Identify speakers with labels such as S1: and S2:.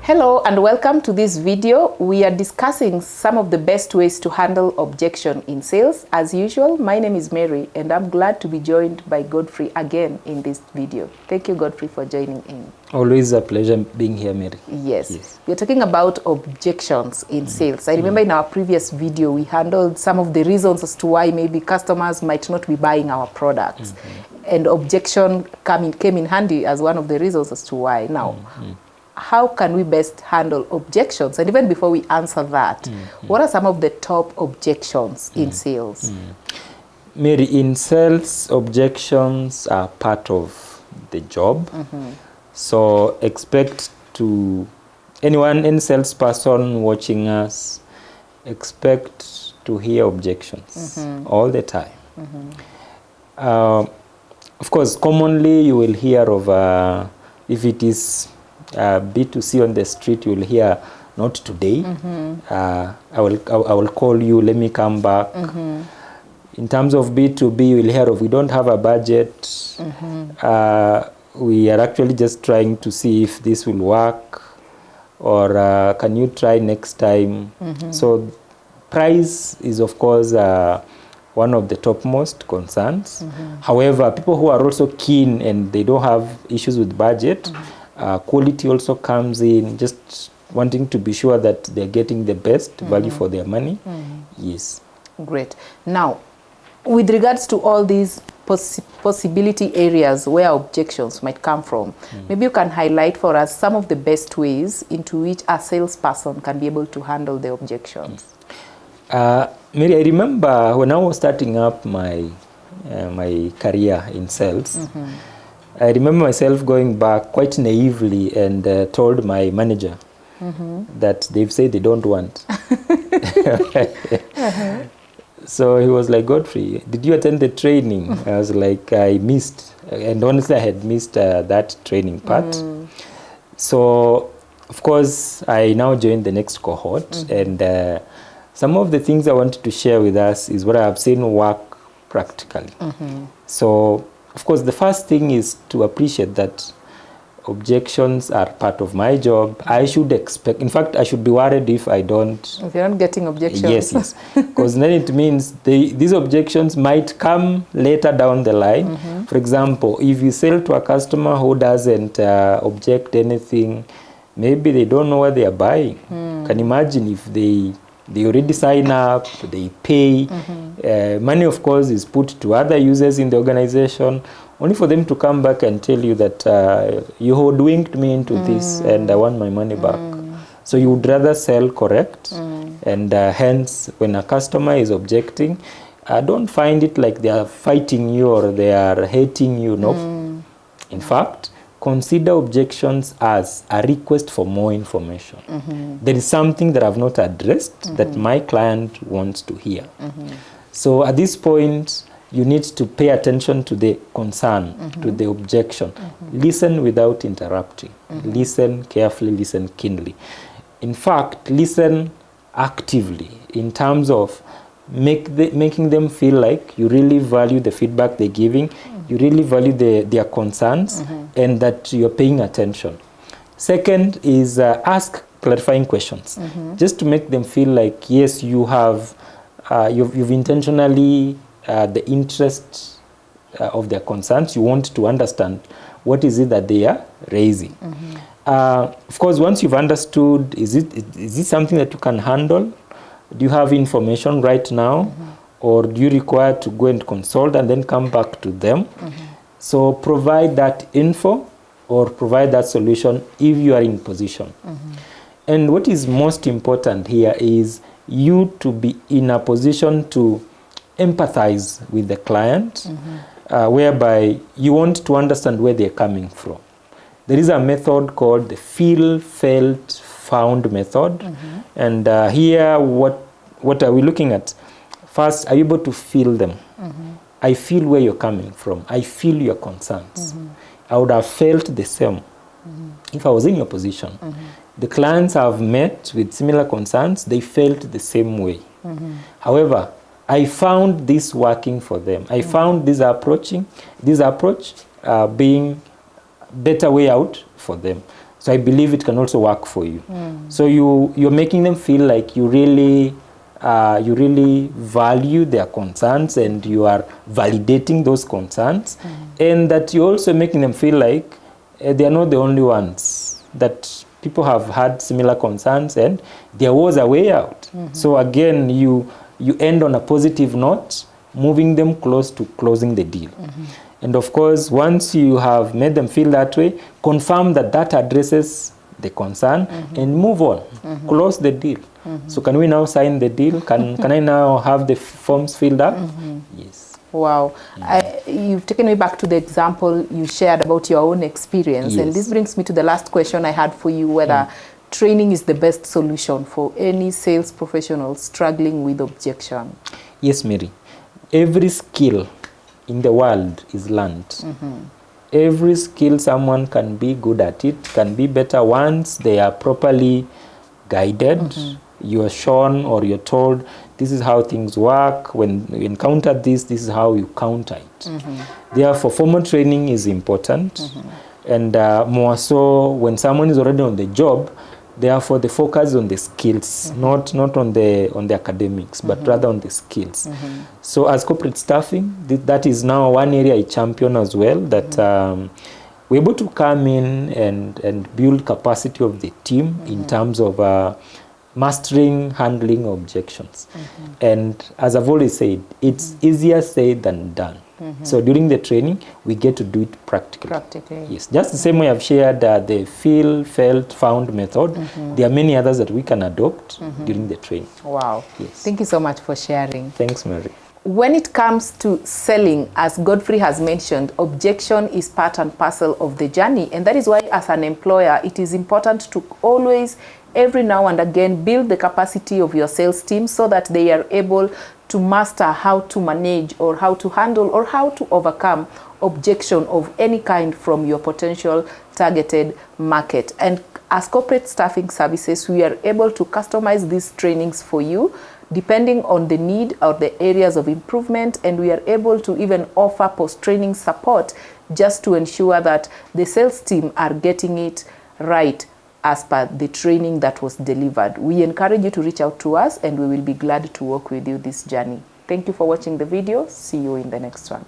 S1: Hello and welcome to this video. We are discussing some of the best ways to handle objection in sales. As usual, my name is Mary and I'm glad to be joined by Godfrey again in this video. Thank you, Godfrey, for joining in.
S2: Always a pleasure being here, Mary.
S1: Yes. We're talking about objections in sales. I remember in our previous video, we handled some of the reasons as to why maybe customers might not be buying our products. And objection came in handy as one of the reasons as to why. Now, how can we best handle objections? And even before we answer that, what are some of the top objections in sales?
S2: Mary, in sales, objections are part of the job. So expect to, any salesperson watching us, expect to hear objections all the time. Of course, commonly you will hear of, if it is B2C on the street, you will hear, not today, I will call you, let me come back. In terms of B2B, you will hear of, we don't have a budget, we are actually just trying to see if this will work, or can you try next time? So price is of course one of the topmost concerns. However, people who are also keen and they don't have issues with budget, quality also comes in, just wanting to be sure that they're getting the best value for their money. Yes.
S1: Great. Now, with regards to all these possibility areas where objections might come from, maybe you can highlight for us some of the best ways into which a salesperson can be able to handle the objections.
S2: Mary, I remember when I was starting up my my career in sales, I remember myself going back quite naively and told my manager that they've said they don't want. So he was like, Godfrey, did you attend the training? I was like, I missed. And honestly, I had missed that training part. So, of course, I now joined the next cohort. And some of the things I wanted to share with us is what I have seen work practically. So, of course, the first thing is to appreciate that objections are part of my job. I should expect, in fact, I should be worried if I don't.
S1: If you're not getting objections.
S2: Yes. Because then it means these objections might come later down the line. For example, if you sell to a customer who doesn't object anything, maybe they don't know what they are buying. Can imagine if they already sign up, they pay. Money, of course, is put to other users in the organization, only for them to come back and tell you that you hoodwinked me into this and I want my money back. So you would rather sell correct. And hence, when a customer is objecting, don't find it like they are fighting you or they are hating you. No. In fact, consider objections as a request for more information. There is something that I've not addressed that my client wants to hear. So at this point, you need to pay attention to the concern, to the objection. Listen without interrupting. Listen carefully, listen keenly. In fact, listen actively in terms of making them feel like you really value the feedback they're giving, you really value their concerns, and that you're paying attention. Second is ask clarifying questions, just to make them feel like, yes, you have, you've intentionally the interest of their concerns. You want to understand what is it that they are raising. Of course, once you've understood, is it something that you can handle? Do you have information right now? Or do you require to go and consult and then come back to them? So provide that info or provide that solution if you are in position. And what is most important here is you to be in a position to empathize with the client, whereby you want to understand where they're coming from. There is a method called the feel, felt, found method. And here, what are we looking at? First, are you able to feel them? I feel where you're coming from. I feel your concerns. I would have felt the same if I was in your position. The clients I've met with similar concerns, they felt the same way. However, I found this working for them. I found this approach being better way out for them. So I believe it can also work for you. So you're making them feel like you really value their concerns, and you are validating those concerns, and that you're also making them feel like they are not the only ones, that people have had similar concerns and there was a way out. So again, you end on a positive note, moving them close to closing the deal. And of course, once you have made them feel that way, confirm that that addresses the concern, and move on, close the deal. So can we now sign the deal? Can I now have the forms filled up? Yes.
S1: Wow. You've taken me back to the example you shared about your own experience.
S2: Yes.
S1: And this brings me to the last question I had for you, whether training is the best solution for any sales professional struggling with objection.
S2: Yes, Mary. Every skill in the world is learned. Every skill, someone can be good at it, can be better once they are properly guided. You are shown, or you're told, this is how things work. When you encounter this, this is how you counter it. Therefore, formal training is important. And more so when someone is already on the job, therefore the focus is on the skills, not on the academics, but rather on the skills. So as corporate staffing, that is now one area I champion as well, that we're able to come in and build capacity of the team in terms of mastering handling objections. And as I've always said, it's easier said than done. So during the training, we get to do it practically. Yes, just the same way I've shared the feel, felt, found method. There are many others that we can adopt during the training.
S1: Wow.
S2: Yes.
S1: Thank you so much for sharing.
S2: Thanks, Mary.
S1: When it comes to selling, as Godfrey has mentioned, objection is part and parcel of the journey. And that is why, as an employer, it is important to always, every now and again, build the capacity of your sales team so that they are able to master how to manage, or how to handle, or how to overcome objection of any kind from your potential targeted market. And as corporate staffing services, we are able to customize these trainings for you depending on the need or the areas of improvement, and we are able to even offer post-training support just to ensure that the sales team are getting it right as per the training that was delivered. We encourage you to reach out to us, and we will be glad to work with you this journey. Thank you for watching the video. See you in the next one.